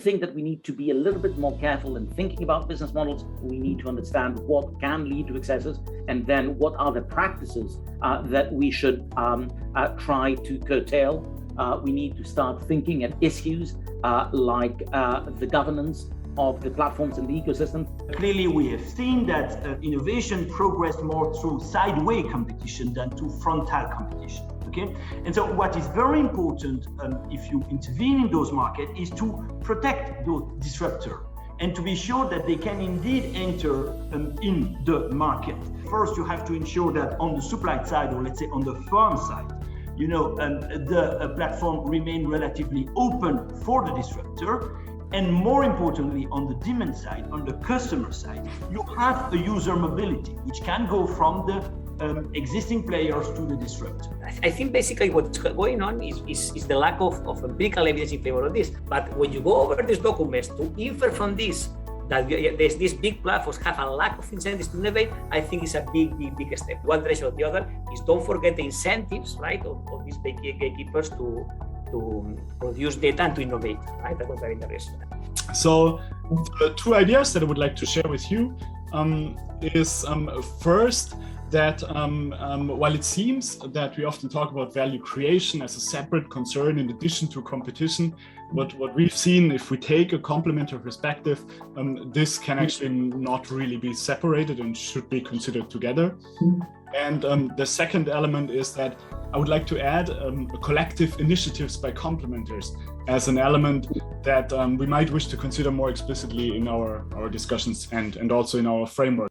think that we need to be a little bit more careful in thinking about business models. We need to understand what can lead to excesses, and then what are the practices that we should try to curtail. We need to start thinking at issues like the governance of the platforms in the ecosystem. Clearly, we have seen that innovation progressed more through sideway competition than to frontal competition. Okay, and so what is very important if you intervene in those markets is to protect those disruptors and to be sure that they can indeed enter in the market. First, you have to ensure that on the supply side, or let's say on the firm side, the platform remain relatively open for the disruptor. And more importantly, on the demand side, on the customer side, you have a user mobility, which can go from the existing players to the disruptor. I think basically what's going on is the lack of empirical evidence in favor of this. But when you go over these documents to infer from this that there's these big platforms have a lack of incentives to innovate, I think it's a big step. One direction or the other is don't forget the incentives, right, of these big gatekeepers to produce data and to innovate, right? That was very interesting. So the two ideas that I would like to share with you is first, that while it seems that we often talk about value creation as a separate concern in addition to competition, what we've seen, if we take a complementary perspective, this can actually not really be separated and should be considered together. And the second element is that I would like to add collective initiatives by complementers as an element that we might wish to consider more explicitly in our discussions and also in our framework.